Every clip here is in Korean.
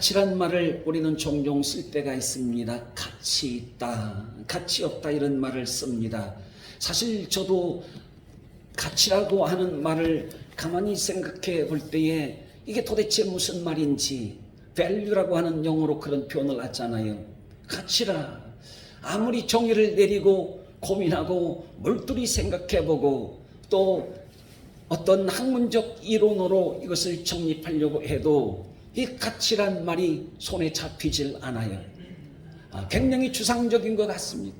가치란 말을 우리는 종종 쓸 때가 있습니다. 가치 있다, 가치 없다 이런 말을 씁니다. 사실 저도 가치라고 하는 말을 가만히 생각해 볼 때에 이게 도대체 무슨 말인지, value라고 하는 용어로 그런 표현을 하잖아요. 가치라. 아무리 정의를 내리고 고민하고 몰두히 생각해보고 또 어떤 학문적 이론으로 이것을 정립하려고 해도 이 가치란 말이 손에 잡히질 않아요. 굉장히 추상적인 것 같습니다.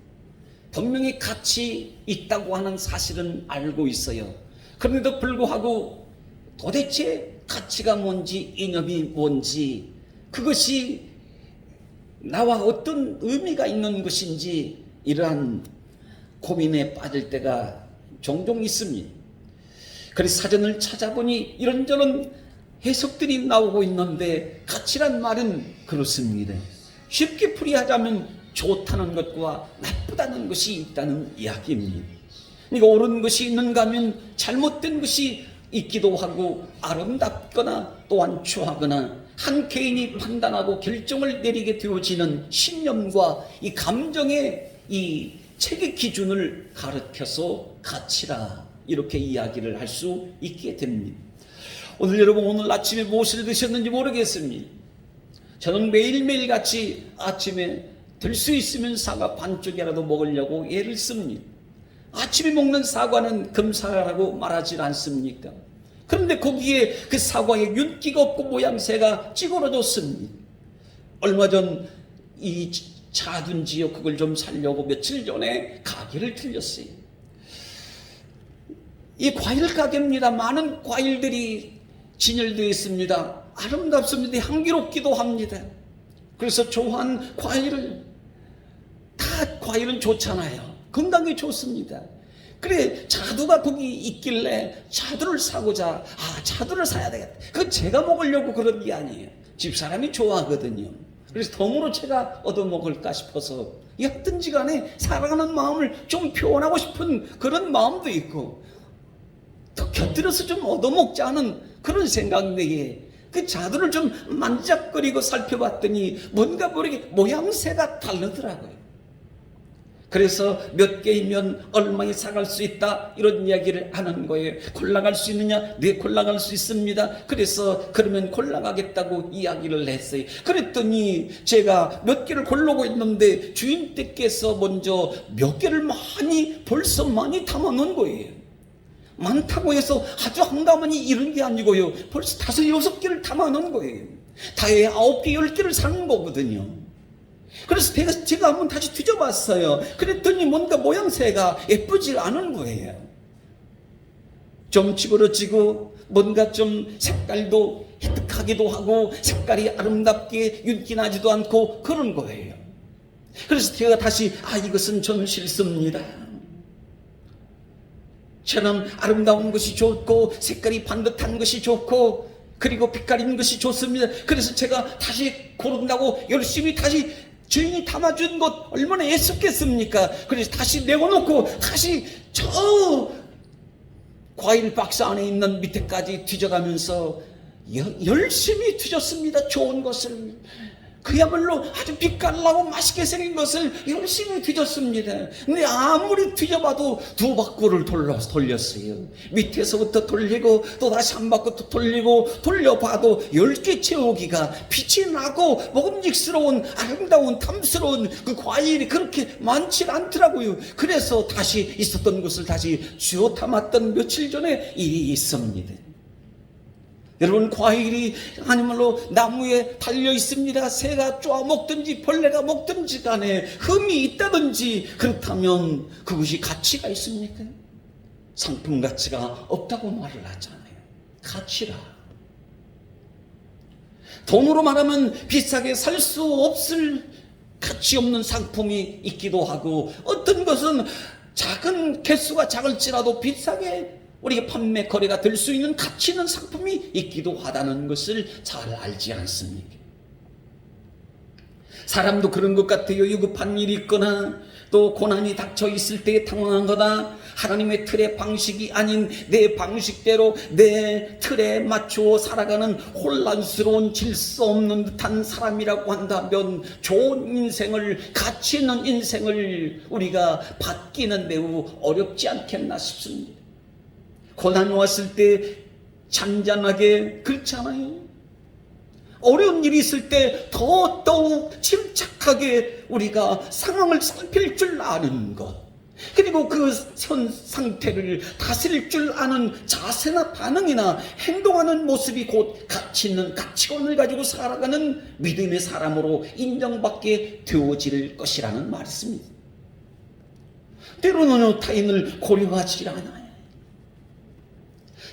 분명히 가치 있다고 하는 사실은 알고 있어요. 그런데도 불구하고 도대체 가치가 뭔지, 이념이 뭔지, 그것이 나와 어떤 의미가 있는 것인지 이러한 고민에 빠질 때가 종종 있습니다. 그래서 사전을 찾아보니 이런저런 해석들이 나오고 있는데 가치란 말은 그렇습니다. 쉽게 풀이하자면 좋다는 것과 나쁘다는 것이 있다는 이야기입니다. 그러니까 옳은 것이 있는가 하면 잘못된 것이 있기도 하고, 아름답거나 또한 추하거나 한 개인이 판단하고 결정을 내리게 되어지는 신념과 이 감정의 이 체계 기준을 가르쳐서 가치라 이렇게 이야기를 할 수 있게 됩니다. 오늘 아침에 무엇을 드셨는지 모르겠습니다. 저는 매일매일 같이 아침에 들 수 있으면 사과 반쪽이라도 먹으려고 애를 씁니다. 아침에 먹는 사과는 금사과라고 말하지 않습니까? 그런데 거기에 그 사과에 윤기가 없고 모양새가 찌그러졌습니다. 얼마 전 이 차둔지요, 그걸 좀 사려고 며칠 전에 가게를 들렸어요. 이 과일 가게입니다. 많은 과일들이 진열되어 있습니다. 아름답습니다. 향기롭기도 합니다. 그래서 좋아하는 과일을, 다 과일은 좋잖아요. 건강에 좋습니다. 그래, 자두가 거기 있길래 자두를 사고자, 자두를 사야 되겠다. 그건 제가 먹으려고 그런 게 아니에요. 집사람이 좋아하거든요. 그래서 덤으로 제가 얻어먹을까 싶어서, 어떤지 간에 사랑하는 마음을 좀 표현하고 싶은 그런 마음도 있고, 또 곁들여서 좀 얻어먹자 하는 그런 생각 내에 그 자두를 좀 만지작거리고 살펴봤더니 뭔가 모르게 모양새가 다르더라고요. 그래서 몇 개이면 얼마에 사갈 수 있다 이런 이야기를 하는 거예요. 골라갈 수 있느냐? 네, 골라갈 수 있습니다. 그래서 그러면 골라가겠다고 이야기를 했어요. 그랬더니 제가 몇 개를 고르고 있는데 주인께서 먼저 몇 개를 벌써 많이 담아놓은 거예요. 많다고 해서 아주 한가만히 이런 게 아니고요, 벌써 5, 6개를 담아놓은 거예요. 다해 9개, 10개를 사는 거거든요. 그래서 제가 한번 다시 뒤져봤어요. 그랬더니 뭔가 모양새가 예쁘지 않은 거예요. 좀 찌그러지고 뭔가 좀 색깔도 희득하기도 하고 색깔이 아름답게 윤기나지도 않고 그런 거예요. 그래서 제가 다시 이것은 좀 싫습니다. 저는 아름다운 것이 좋고 색깔이 반듯한 것이 좋고 그리고 빛깔 있는 것이 좋습니다. 그래서 제가 다시 고른다고 열심히 다시 주인이 담아준 것 얼마나 애썼겠습니까? 그래서 다시 내어놓고 다시 저 과일 박스 안에 있는 밑에까지 뒤져가면서 열심히 뒤졌습니다. 좋은 것을, 그야말로 아주 빛깔나고 맛있게 생긴 것을 열심히 뒤졌습니다. 근데 아무리 뒤져봐도 2바퀴를 돌렸어요. 밑에서부터 돌리고 또 다시 한 바퀴 또 돌리고 돌려봐도 10개 채우기가 빛이 나고 먹음직스러운 아름다운 탐스러운 그 과일이 그렇게 많지 않더라고요. 그래서 다시 있었던 것을 다시 쥐어 담았던 며칠 전에 일이 있습니다. 여러분, 과일이 아니말로 나무에 달려 있습니다. 새가 쪼아먹든지 벌레가 먹든지 간에 흠이 있다든지 그렇다면 그것이 가치가 있습니까? 상품 가치가 없다고 말을 하잖아요. 가치라. 돈으로 말하면 비싸게 살 수 없을 가치 없는 상품이 있기도 하고, 어떤 것은 작은 개수가 작을지라도 비싸게 우리가 판매 거래가 될 수 있는 가치 있는 상품이 있기도 하다는 것을 잘 알지 않습니까? 사람도 그런 것 같아요. 위급한 일이 있거나 또 고난이 닥쳐 있을 때 당황한 거다. 하나님의 틀의 방식이 아닌 내 방식대로 내 틀에 맞추어 살아가는 혼란스러운 질서 없는 듯한 사람이라고 한다면 좋은 인생을, 가치 있는 인생을 우리가 받기는 매우 어렵지 않겠나 싶습니다. 고난이 왔을 때 잔잔하게, 그렇지 않아요? 어려운 일이 있을 때 더욱 침착하게 우리가 상황을 살필 줄 아는 것, 그리고 그 상태를 다스릴 줄 아는 자세나 반응이나 행동하는 모습이 곧 가치 있는 가치관을 가지고 살아가는 믿음의 사람으로 인정받게 되어질 것이라는 말씀입니다. 때로는 타인을 고려하지 않아요.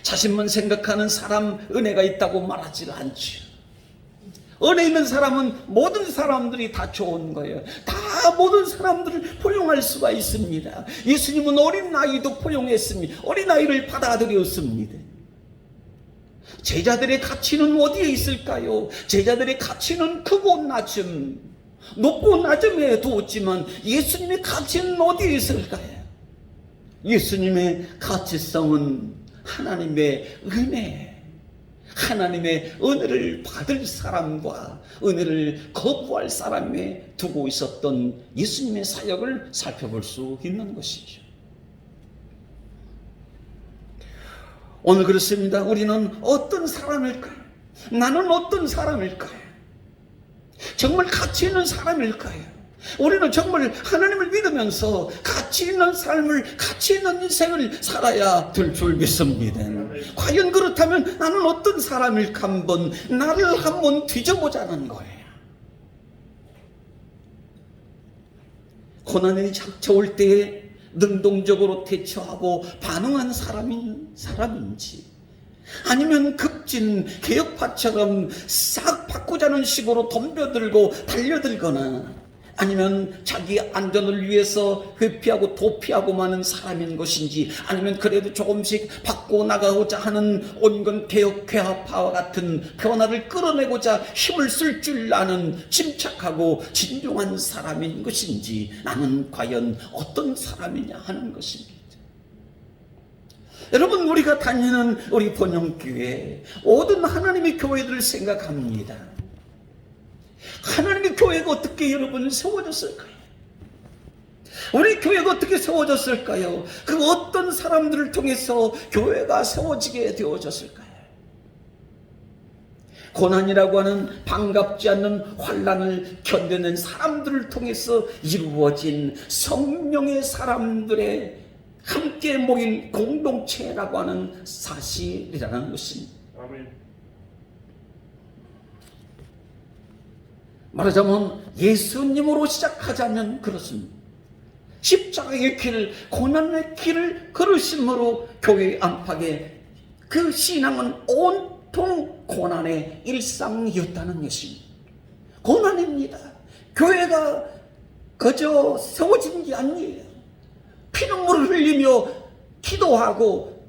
자신만 생각하는 사람, 은혜가 있다고 말하지 않죠. 은혜 있는 사람은 모든 사람들이 다 좋은 거예요. 다 모든 사람들을 포용할 수가 있습니다. 예수님은 어린 아이도 포용했습니다. 어린 아이를 받아들였습니다. 제자들의 가치는 어디에 있을까요? 제자들의 가치는 크고 낮음, 높고 낮음에 두었지만 예수님의 가치는 어디에 있을까요? 예수님의 가치성은 하나님의 은혜, 하나님의 은혜를 받을 사람과 은혜를 거부할 사람에 두고 있었던 예수님의 사역을 살펴볼 수 있는 것이죠. 오늘 그렇습니다. 우리는 어떤 사람일까요? 나는 어떤 사람일까요? 정말 가치 있는 사람일까요? 우리는 정말 하나님을 믿으면서 가치 있는 삶을, 가치 있는 인생을 살아야 될 줄 믿습니다. 과연 그렇다면 나는 어떤 사람일까, 나를 한번 뒤져보자는 거예요. 고난이 닥쳐올 때에 능동적으로 대처하고 반응한 사람인지, 아니면 급진 개혁파처럼 싹 바꾸자는 식으로 덤벼들고 달려들거나, 아니면 자기 안전을 위해서 회피하고 도피하고 마는 사람인 것인지, 아니면 그래도 조금씩 바꿔나가고자 하는 온건 개혁회화파와 같은 변화를 끌어내고자 힘을 쓸 줄 아는 침착하고 진중한 사람인 것인지, 나는 과연 어떤 사람이냐 하는 것입니다. 여러분, 우리가 다니는 우리 번영교회, 모든 하나님의 교회들을 생각합니다. 하나님의 교회가 어떻게 여러분 세워졌을까요? 우리 교회가 어떻게 세워졌을까요? 그 어떤 사람들을 통해서 교회가 세워지게 되어졌을까요? 고난이라고 하는 반갑지 않는 환난을 견뎌낸 사람들을 통해서 이루어진 성령의 사람들의 함께 모인 공동체라고 하는 사실이라는 것입니다. 아멘. 말하자면 예수님으로 시작하자면 그렇습니다. 십자가의 길, 고난의 길을 걸으심으로 교회의 안팎에 그 신앙은 온통 고난의 일상이었다는 것입니다. 고난입니다. 교회가 그저 세워진 게 아니에요. 피눈물을 흘리며 기도하고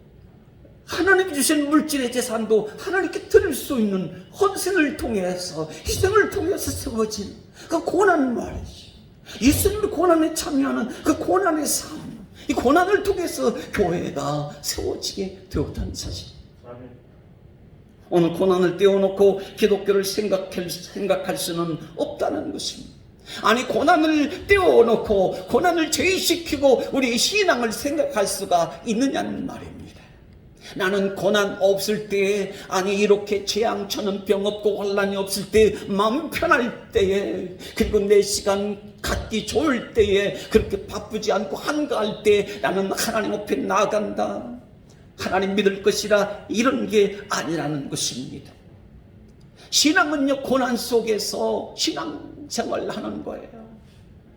하나님이 주신 물질의 재산도 하나님께 드릴 수 있는 헌신을 통해서, 희생을 통해서 세워진 그 고난 말이지. 예수님의 고난에 참여하는 그 고난의 삶, 이 고난을 통해서 교회가 세워지게 되었다는 사실. 오늘 고난을 떼어놓고 기독교를 생각할 수는 없다는 것입니다. 아니, 고난을 떼어놓고 고난을 제외시키고 우리의 신앙을 생각할 수가 있느냐는 말입니다. 나는 고난 없을 때에, 아니 이렇게 재앙처럼 병 없고 환난이 없을 때, 마음 편할 때에, 그리고 내 시간 갖기 좋을 때에, 그렇게 바쁘지 않고 한가할 때 나는 하나님 앞에 나아간다, 하나님 믿을 것이라, 이런 게 아니라는 것입니다. 신앙은요, 고난 속에서 신앙생활을 하는 거예요.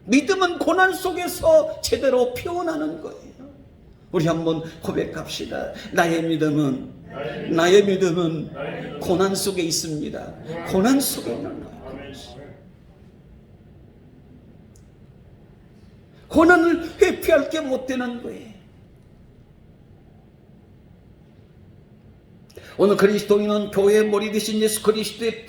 믿음은 고난 속에서 제대로 표현하는 거예요. 우리 한번 고백합시다. 나의 믿음은 고난 속에 있습니다. 고난 속에 있는 거예요. 고난을 회피할 게 못 되는 거예요. 오늘 그리스도인은 교회의 머리 되신 예수 그리스도의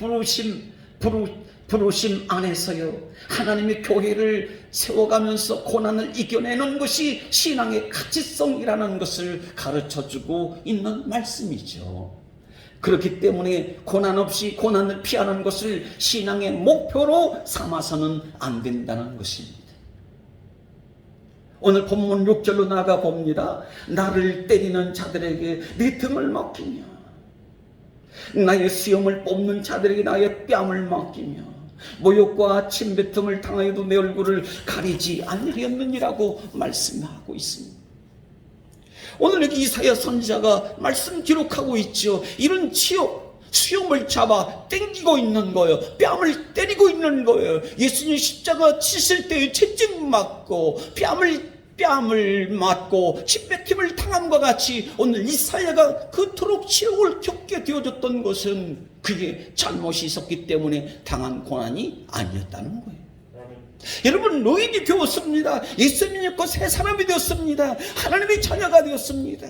부르심 안에서요, 하나님의 교회를 세워가면서 고난을 이겨내는 것이 신앙의 가치성이라는 것을 가르쳐주고 있는 말씀이죠. 그렇기 때문에 고난 없이 고난을 피하는 것을 신앙의 목표로 삼아서는 안 된다는 것입니다. 오늘 본문 6절로 나가 봅니다. 나를 때리는 자들에게 네 등을 맡기며 나의 수염을 뽑는 자들에게 나의 뺨을 맡기며 모욕과 침뱉음을 당하여도 내 얼굴을 가리지 않으렸느니라고 말씀하고 있습니다. 오늘 여기 이사야 선지자가 말씀 기록하고 있죠. 이런 수염을 잡아 땡기고 있는 거예요. 뺨을 때리고 있는 거예요. 예수님 십자가 치실 때에 채찍 맞고 뺨을 맞고 침뱉음을 당함과 같이 오늘 이사야가 그토록 치욕을 겪게 되어졌던 것은 그게 잘못이 있었기 때문에 당한 고난이 아니었다는 거예요. 여러분, 노인이 되었습니다. 예수님 믿고 새 사람이 되었습니다. 하나님의 자녀가 되었습니다.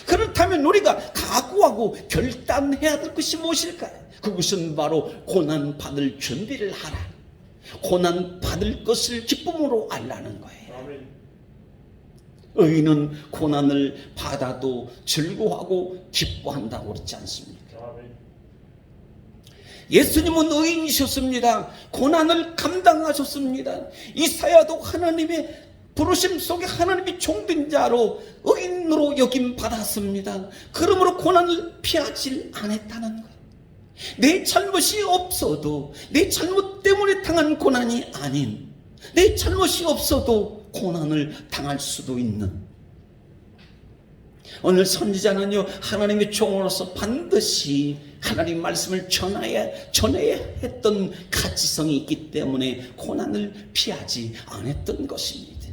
그렇다면 우리가 각오하고 결단해야 될 것이 무엇일까요? 그것은 바로 고난 받을 준비를 하라. 고난 받을 것을 기쁨으로 알라는 거예요. 의인은 고난을 받아도 즐거워하고 기뻐한다고 그렇지 않습니까? 예수님은 의인이셨습니다. 고난을 감당하셨습니다. 이사야도 하나님의 부르심 속에 하나님이 종된 자로 의인으로 여김 받았습니다. 그러므로 고난을 피하지 않았다는 거예요. 내 잘못이 없어도, 내 잘못 때문에 당한 고난이 아닌, 내 잘못이 없어도 고난을 당할 수도 있는, 오늘 선지자는요, 하나님의 종으로서 반드시 하나님 말씀을 전해야 했던 가치성이 있기 때문에 고난을 피하지 않았던 것입니다.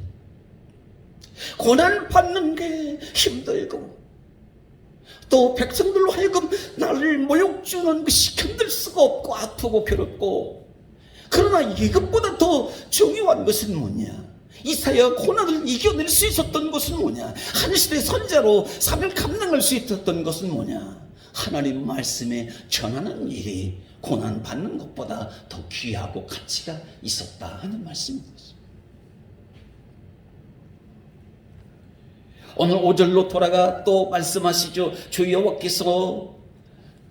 고난 받는 게 힘들고 또 백성들로 하여금 나를 모욕 주는 것이 견딜 수가 없고 아프고 괴롭고, 그러나 이것보다 더 중요한 것은 뭐냐? 이사야 고난을 이겨낼 수 있었던 것은 뭐냐? 한 시대 선자로 사명 감당할 수 있었던 것은 뭐냐? 하나님 말씀에 전하는 일이 고난 받는 것보다 더 귀하고 가치가 있었다 하는 말씀입니다. 오늘 5절로 돌아가 또 말씀하시죠. 주 여호와께서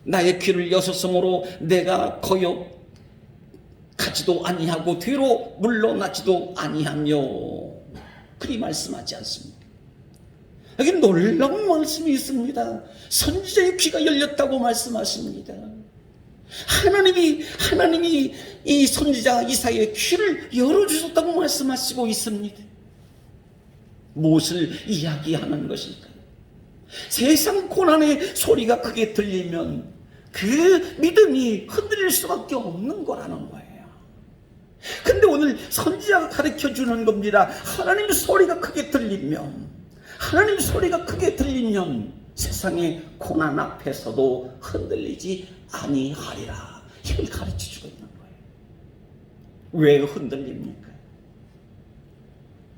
나의 귀를 여셨으므로 내가 거역하지도 아니하고 뒤로 물러나지도 아니하며, 그리 말씀하지 않습니까? 여기 놀라운 말씀이 있습니다. 선지자의 귀가 열렸다고 말씀하십니다. 하나님이 이 선지자 이사야의 귀를 열어주셨다고 말씀하시고 있습니다. 무엇을 이야기하는 것일까요? 세상 고난의 소리가 크게 들리면 그 믿음이 흔들릴 수밖에 없는 거라는 거예요. 근데 오늘 선지자가 가르쳐주는 겁니다. 하나님의 소리가 크게 들리면, 하나님의 소리가 크게 들리면 세상의 고난 앞에서도 흔들리지 아니하리라. 이걸 가르쳐주고 있는 거예요. 왜 흔들립니까?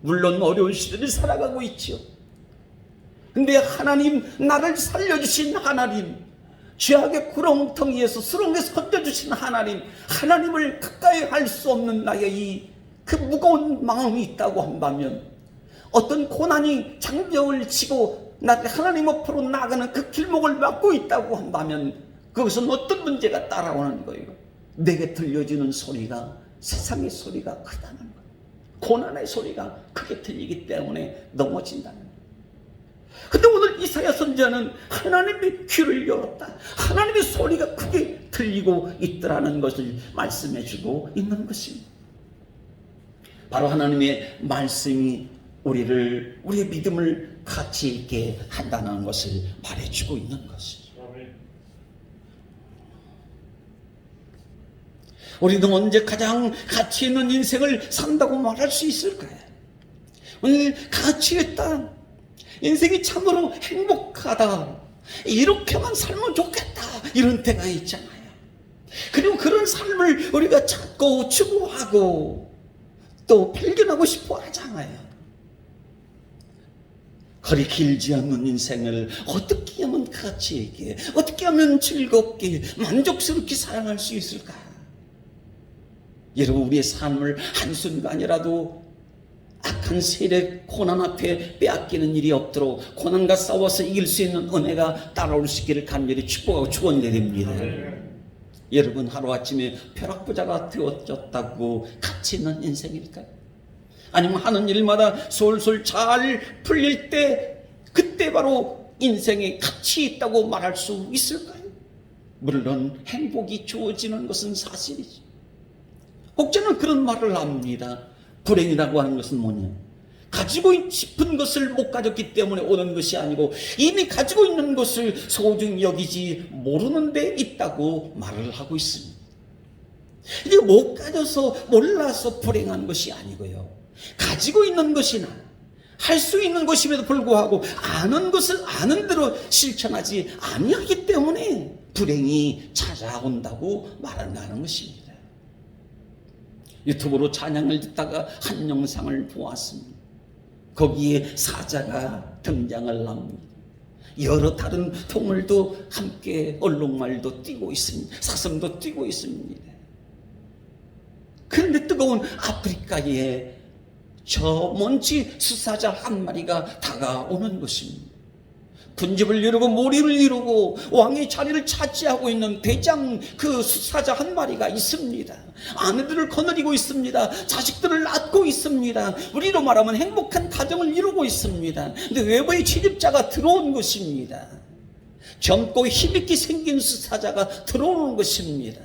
물론 어려운 시대를 살아가고 있죠. 근데 하나님, 나를 살려주신 하나님, 죄악의 구렁텅이에서 수렁에서 건져주신 하나님을 가까이 할 수 없는 나의 그 무거운 마음이 있다고 한다면, 어떤 고난이 장벽을 치고 나를 하나님 앞으로 나가는 그 길목을 막고 있다고 한다면, 그것은 어떤 문제가 따라오는 거예요? 내게 들려지는 소리가 세상의 소리가 크다는 거예요. 고난의 소리가 크게 들리기 때문에 넘어진다는 거예요. 근데 오늘 이사야 선지자는 하나님의 귀를 열었다, 하나님의 소리가 크게 들리고 있더라는 것을 말씀해주고 있는 것입니다. 바로 하나님의 말씀이 우리의 믿음을 가치 있게 한다는 것을 말해주고 있는 것이죠. 우리는 언제 가장 가치 있는 인생을 산다고 말할 수 있을까요? 오늘 가치 있다, 인생이 참으로 행복하다, 이렇게만 살면 좋겠다, 이런 때가 있잖아요. 그리고 그런 삶을 우리가 찾고 추구하고 또 발견하고 싶어 하잖아요. 그리 길지 않는 인생을 어떻게 하면 가치 있게, 어떻게 하면 즐겁게 만족스럽게 살아갈 수 있을까? 여러분, 우리의 삶을 한순간이라도 악한 세력 고난 앞에 빼앗기는 일이 없도록 고난과 싸워서 이길 수 있는 은혜가 따라올 수 있기를 간절히 축복하고 축원드립니다. 여러분, 하루아침에 벼락부자가 되어졌다고 가치 있는 인생일까요? 아니면 하는 일마다 솔솔 잘 풀릴 때 그때 바로 인생에 가치 있다고 말할 수 있을까요? 물론 행복이 주어지는 것은 사실이죠. 혹자는 그런 말을 합니다. 불행이라고 하는 것은 뭐냐? 가지고 싶은 것을 못 가졌기 때문에 오는 것이 아니고 이미 가지고 있는 것을 소중히 여기지 모르는 데 있다고 말을 하고 있습니다. 이게 못 가져서 몰라서 불행한 것이 아니고요, 가지고 있는 것이나 할 수 있는 것임에도 불구하고 아는 것을 아는 대로 실천하지 아니하기 때문에 불행이 찾아온다고 말한다는 것입니다. 유튜브로 찬양을 듣다가 한 영상을 보았습니다. 거기에 사자가 등장을 합니다. 여러 다른 동물도 함께 얼룩말도 뛰고 있습니다. 사슴도 뛰고 있습니다. 그런데 뜨거운 아프리카에 저 먼지 수사자 한 마리가 다가오는 것입니다. 분집을 이루고 모리를 이루고 왕의 자리를 차지하고 있는 대장 그 수사자 한 마리가 있습니다. 아내들을 거느리고 있습니다. 자식들을 낳고 있습니다. 우리로 말하면 행복한 가정을 이루고 있습니다. 근데 외부의 침입자가 들어온 것입니다. 젊고 힘있게 생긴 수사자가 들어오는 것입니다.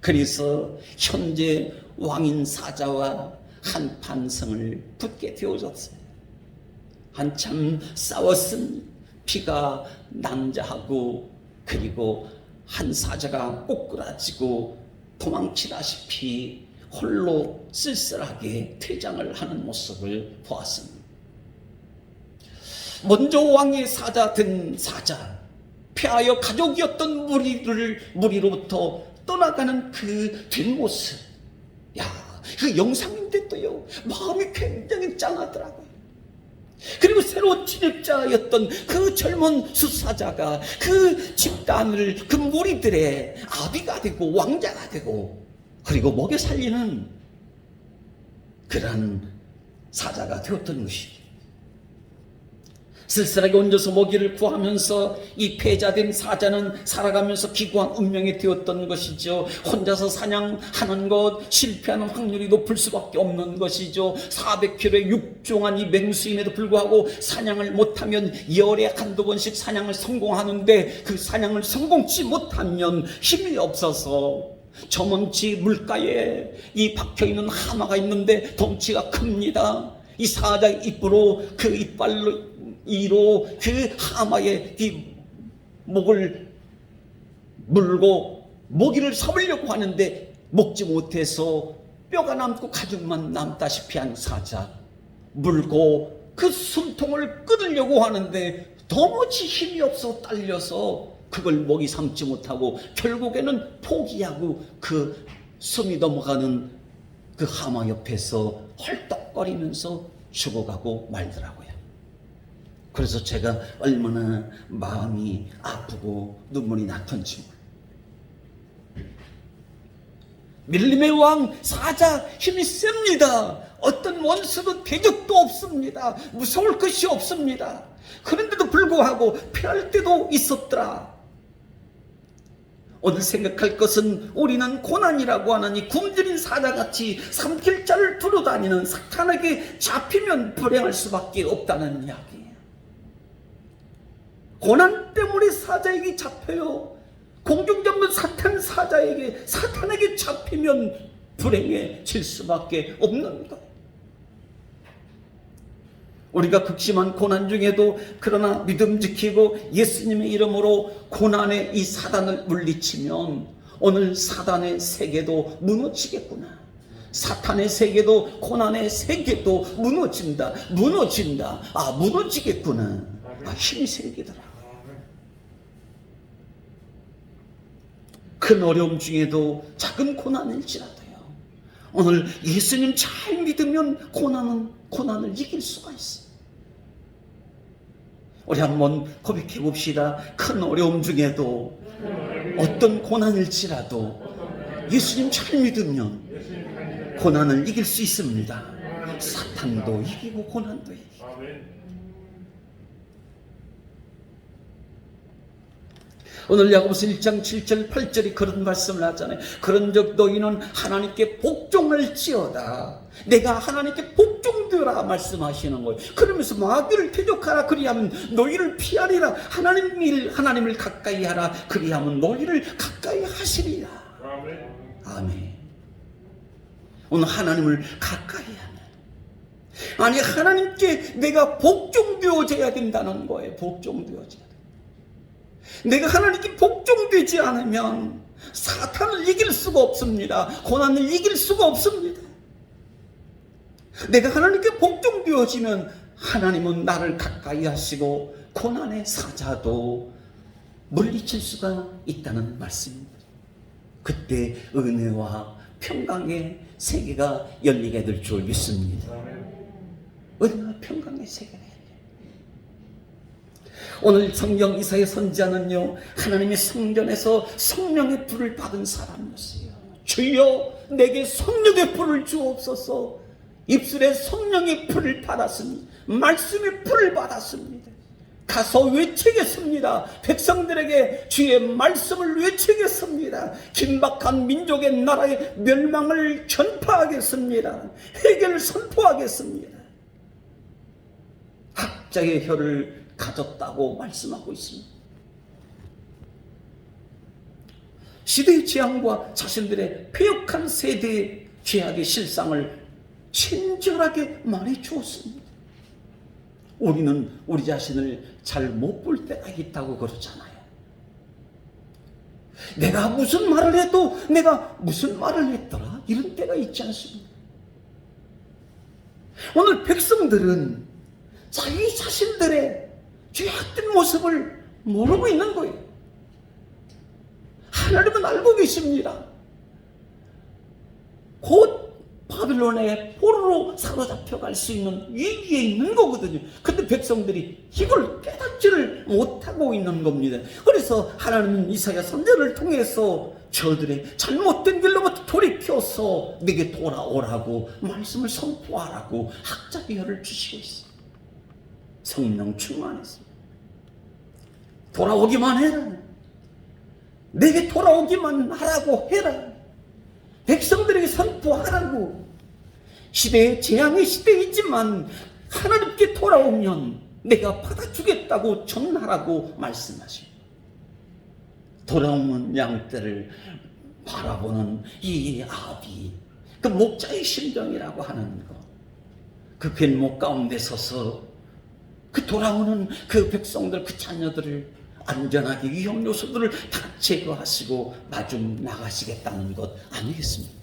그래서 현재 왕인 사자와 한 판성을 붙게 되어졌어요. 한참 싸웠습니다. 피가 낭자하고, 그리고 한 사자가 꼬꾸라지고 도망치다시피 홀로 쓸쓸하게 퇴장을 하는 모습을 보았습니다. 먼저 왕의 사자 된 사자, 피하여 가족이었던 무리로부터 떠나가는 그 뒷모습, 그 영상인데도요, 마음이 굉장히 짠하더라고요. 그리고 새로 침입자였던 그 젊은 수사자가 그 집단을, 그 무리들의 아비가 되고 왕자가 되고, 그리고 먹여 살리는 그러한 사자가 되었던 것이죠. 쓸쓸하게 얹어서 먹이를 구하면서 이 패자된 사자는 살아가면서 기구한 운명이 되었던 것이죠. 혼자서 사냥하는 것, 실패하는 확률이 높을 수밖에 없는 것이죠. 400kg의 육중한 이 맹수임에도 불구하고 사냥을 못하면 열에 한두 번씩 사냥을 성공하는데, 그 사냥을 성공치 못하면 힘이 없어서 저 먼지 물가에 이 박혀있는 하마가 있는데 덩치가 큽니다. 이 사자의 입으로, 그 이빨로 이로 그 하마의 이 목을 물고 먹이를 삼으려고 하는데 먹지 못해서 뼈가 남고 가죽만 남다시피 한 사자, 물고 그 숨통을 끊으려고 하는데 도무지 힘이 없어 딸려서 그걸 먹이 삼지 못하고 결국에는 포기하고 그 숨이 넘어가는 그 하마 옆에서 헐떡거리면서 죽어가고 말더라고요. 그래서 제가 얼마나 마음이 아프고 눈물이 났던지. 밀림의 왕 사자, 힘이 셉니다. 어떤 원수도 대적도 없습니다. 무서울 것이 없습니다. 그런데도 불구하고 피할 때도 있었더라. 오늘 생각할 것은 우리는 고난이라고 하는 이 굶주린 사자같이 삼킬 자를 두루다니는 사탄에게 잡히면 불행할 수밖에 없다는 이야기예요. 고난 때문에 사자에게 잡혀요. 공중전문 사탄에게 잡히면 불행해질 수밖에 없는 것. 우리가 극심한 고난 중에도 그러나 믿음 지키고 예수님의 이름으로 고난의 이 사단을 물리치면 오늘 사단의 세계도 무너지겠구나. 사탄의 세계도, 고난의 세계도 무너진다. 무너지겠구나. 힘이 생기더라. 큰 어려움 중에도 작은 고난일지라도요, 오늘 예수님 잘 믿으면 고난을 이길 수가 있어요. 우리 한번 고백해 봅시다. 큰 어려움 중에도 어떤 고난일지라도 예수님 잘 믿으면 고난을 이길 수 있습니다. 사탄도 이기고 고난도 이기고. 오늘 야고보서 1장 7절 8절이 그런 말씀을 하잖아요. 그런즉 너희는 하나님께 복종할지어다. 내가 하나님께 복종되라 말씀하시는 거예요. 그러면서 마귀를 대적하라 그리하면 너희를 피하리라. 하나님을 가까이 하라 그리하면 너희를 가까이 하시리라. 아멘. 오늘 하나님을 가까이 하면, 아니 하나님께 내가 복종되어져야 된다는 거예요. 복종되어져야 돼. 내가 하나님께 복종되지 않으면 사탄을 이길 수가 없습니다. 고난을 이길 수가 없습니다. 내가 하나님께 복종되어지면 하나님은 나를 가까이 하시고 고난의 사자도 물리칠 수가 있다는 말씀입니다. 그때 은혜와 평강의 세계가 열리게 될 줄 믿습니다. 은혜와 평강의 세계가 오늘 성경 이사야 선지자는요, 하나님의 성전에서 성령의 불을 받은 사람이었어요. 주여 내게 성령의 불을 주옵소서. 입술에 성령의 불을 받았습니다. 말씀의 불을 받았습니다. 가서 외치겠습니다. 백성들에게 주의 말씀을 외치겠습니다. 긴박한 민족의 나라의 멸망을 전파하겠습니다. 해결을 선포하겠습니다. 학자의 혀를 가졌다고 말씀하고 있습니다. 시대의 재앙과 자신들의 폐역한 세대의 죄악의 실상을 친절하게 말해주었습니다. 우리는 우리 자신을 잘 못 볼 때가 있다고 그러잖아요. 내가 무슨 말을 해도 내가 무슨 말을 했더라 이런 때가 있지 않습니까? 오늘 백성들은 자기 자신들의 죄악된 모습을 모르고 있는 거예요. 하나님은 알고 계십니다. 곧 바빌론의 포로로 사로잡혀갈 수 있는 위기에 있는 거거든요. 근데 백성들이 이걸 깨닫지를 못하고 있는 겁니다. 그래서 하나님은 이사야 선지자를 통해서 저들의 잘못된 길로부터 돌이켜서 내게 돌아오라고 말씀을 선포하라고 학자의 혀를 주시고 있어요. 성령 충만했습니다. 돌아오기만 해라. 내게 돌아오기만 하라고 해라. 백성들에게 선포하라고. 시대의 재앙의 시대이지만 하나님께 돌아오면 내가 받아주겠다고 전하라고 말씀하십니다. 돌아오는 양떼를 바라보는 이 아비, 그 목자의 심정이라고 하는 것, 그 뒷목 가운데 서서 그 돌아오는 그 백성들, 그 자녀들을 안전하게 위험 요소들을 다 제거하시고 마중 나가시겠다는 것 아니겠습니까?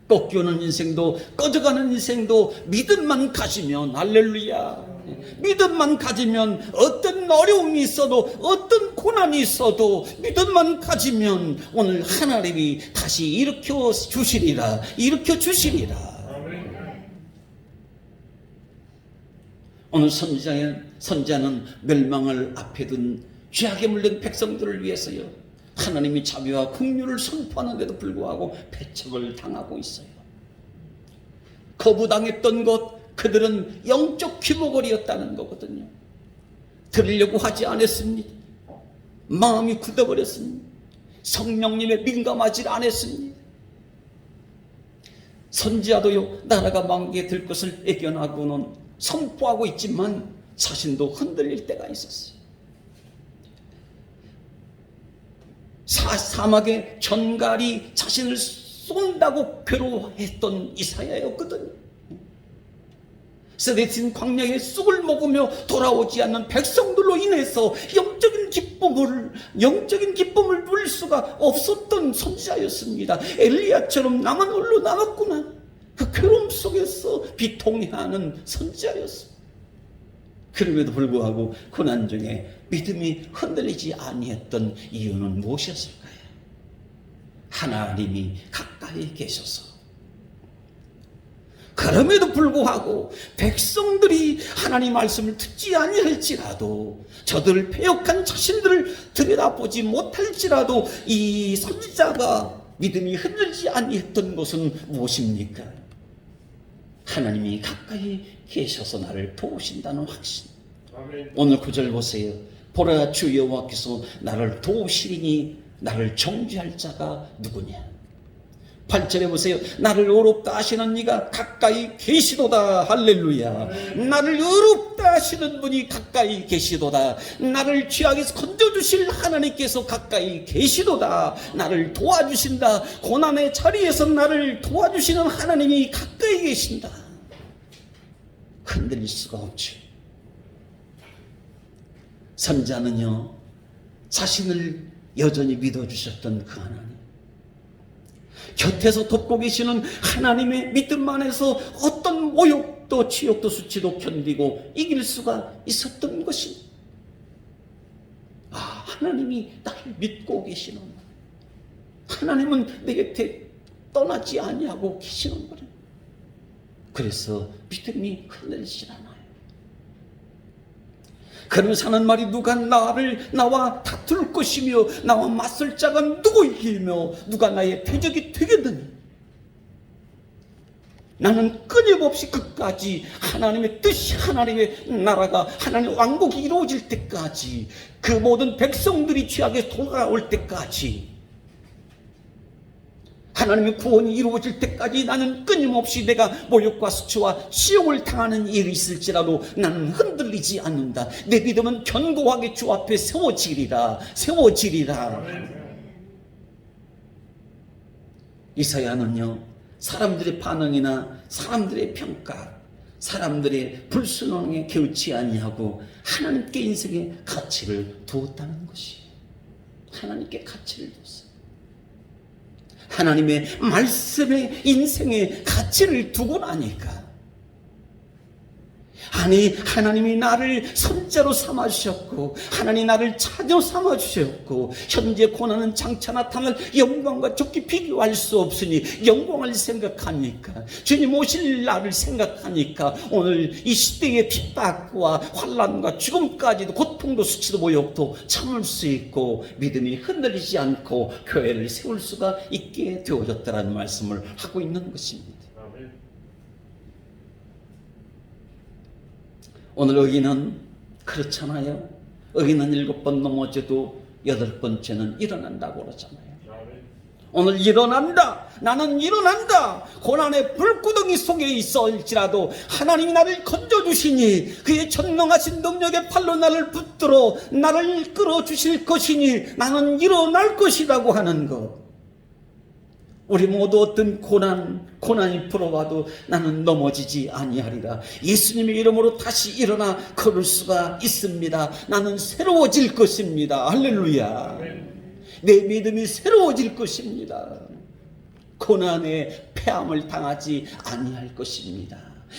꺾여오는 인생도 꺼져가는 인생도 믿음만 가지면, 할렐루야, 믿음만 가지면 어떤 어려움이 있어도 어떤 고난이 있어도 믿음만 가지면 오늘 하나님이 다시 일으켜 주시리라. 오늘 선지자는 멸망을 앞에 둔 죄악에 물든 백성들을 위해서요, 하나님이 자비와 긍휼을 선포하는데도 불구하고 배척을 당하고 있어요. 거부당했던 것, 그들은 영적 귀머거리였다는 거거든요. 들으려고 하지 않았습니다. 마음이 굳어버렸습니다. 성령님에 민감하지 않았습니다. 선지자도요, 나라가 망기에 들 것을 예견하고는 선포하고 있지만 자신도 흔들릴 때가 있었어요. 사막의 전갈이 자신을 쏜다고 괴로워했던 이사야였거든요. 세데신 광야에 쑥을 먹으며 돌아오지 않는 백성들로 인해서 영적인 기쁨을 누릴 수가 없었던 선지자였습니다. 엘리야처럼 나만 홀로 남았구나, 그 괴로움 속에서 비통해하는 선지자였습니다. 그럼에도 불구하고 고난 중에 믿음이 흔들리지 아니했던 이유는 무엇이었을까요? 하나님이 가까이 계셔서, 그 그럼에도 불구하고 백성들이 하나님 말씀을 듣지 아니할지라도, 저들을 패역한 자신들을 들여다보지 못할지라도 이 선지자가 믿음이 흔들지 아니했던 것은 무엇입니까? 하나님이 가까이 계셔서 나를 도우신다는 확신. 오늘 9절 보세요. 보라, 주 여호와께서 나를 도우시리니 나를 정죄할 자가 누구냐? 8절에 보세요. 나를 의롭다 하시는 이가 가까이 계시도다. 할렐루야. 나를 의롭다 하시는 분이 가까이 계시도다. 나를 죄악에서 건져주실 하나님께서 가까이 계시도다. 나를 도와주신다. 고난의 자리에서 나를 도와주시는 하나님이 가까이 계신다. 흔들릴 수가 없지. 선자는요, 자신을 여전히 믿어주셨던 그 하나님, 곁에서 돕고 계시는 하나님의 믿음 안에서 어떤 모욕도 치욕도 수치도 견디고 이길 수가 있었던 것이, 하나님이 나를 믿고 계시는, 하나님은 내 곁에 떠나지 아니하고 계시는 거래. 그래서 믿음이 흔들리지 않아요. 그러면서 하는 말이, 누가 나와 다툴 것이며 나와 맞설 자가 누구이며 누가 나의 대적이 되겠느냐? 나는 끊임없이 끝까지 하나님의 뜻이, 하나님의 나라가, 하나님의 왕국이 이루어질 때까지, 그 모든 백성들이 죄악에 돌아올 때까지, 하나님의 구원이 이루어질 때까지 나는 끊임없이 내가 모욕과 수치와 시험을 당하는 일이 있을지라도 나는 흔들리지 않는다. 내 믿음은 견고하게 주 앞에 세워지리라. 이사야는요, 사람들의 반응이나 사람들의 평가, 사람들의 불순응에 개의치 아니하고 하나님께 인생의 가치를 두었다는 것이, 하나님께 가치를 뒀어요. 하나님의 말씀에 인생의 가치를 두고 나니까, 아니, 하나님이 나를 선자로 삼아주셨고, 하나님 나를 자녀 삼아주셨고, 현재 고난은 장차 나타날 영광과 좋게 비교할 수 없으니 영광을 생각하니까, 주님 오실 날을 생각하니까 오늘 이 시대의 핍박과 환난과 죽음까지도, 고통도 수치도 모욕도 참을 수 있고 믿음이 흔들리지 않고 교회를 세울 수가 있게 되어졌다는 말씀을 하고 있는 것입니다. 오늘 의인은 그렇잖아요. 의인은 7번 넘어져도 8번째는 일어난다고 그러잖아요. 오늘 일어난다. 나는 일어난다. 고난의 불구덩이 속에 있을지라도 하나님이 나를 건져주시니, 그의 전능하신 능력의 팔로 나를 붙들어 나를 끌어주실 것이니 나는 일어날 것이라고 하는 것. 우리 모두 어떤 고난이 불어와도 나는 넘어지지 아니하리라. 예수님의 이름으로 다시 일어나 걸을 수가 있습니다. 나는 새로워질 것입니다. 할렐루야. 내 믿음이 새로워질 것입니다. 고난에 패함을 당하지 아니할 것입니다.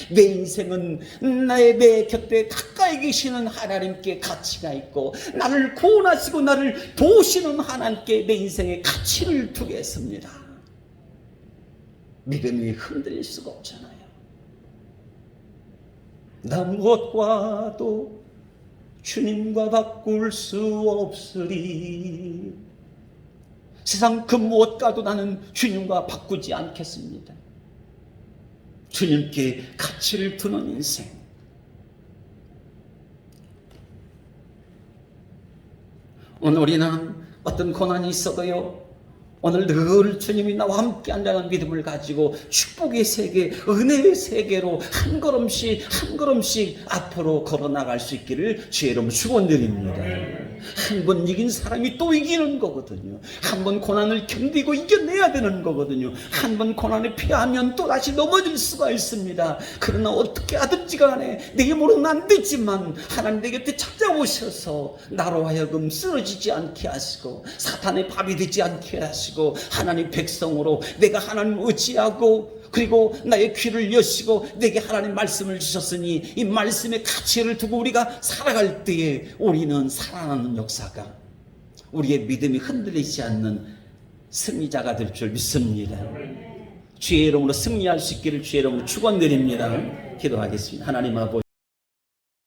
내 인생은 내 곁에 가까이 계시는 하나님께 가치가 있고, 나를 구원하시고 나를 도우시는 하나님께 내 인생의 가치를 두겠습니다. 믿음이 흔들릴 수가 없잖아요. 나 무엇과도 주님과 바꿀 수 없으리. 세상 그 무엇과도 나는 주님과 바꾸지 않겠습니다. 주님께 가치를 두는 인생. 오늘 우리는 어떤 고난이 있어도요, 오늘 늘 주님이 나와 함께 한다는 믿음을 가지고 축복의 세계, 은혜의 세계로 한 걸음씩 앞으로 걸어 나갈 수 있기를 주의 이름으로 축원드립니다. 한 번 이긴 사람이 또 이기는 거거든요. 한 번 고난을 견디고 이겨내야 되는 거거든요. 한 번 고난에 피하면 또 다시 넘어질 수가 있습니다. 그러나 어떻게 하든지 간에 내 힘으로는 안 되지만 하나님 내 곁에 찾아오셔서 나로 하여금 쓰러지지 않게 하시고 사탄의 밥이 되지 않게 하시고 하나님 백성으로 내가 하나님 의지하고, 그리고 나의 귀를 여시고 내게 하나님 말씀을 주셨으니 이 말씀의 가치를 두고 우리가 살아갈 때에 우리는 살아나는 역사가, 우리의 믿음이 흔들리지 않는 승리자가 될 줄 믿습니다. 주의 이름으로 승리할 수 있기를 주의 이름으로 축원드립니다. 기도하겠습니다. 하나님 아버지,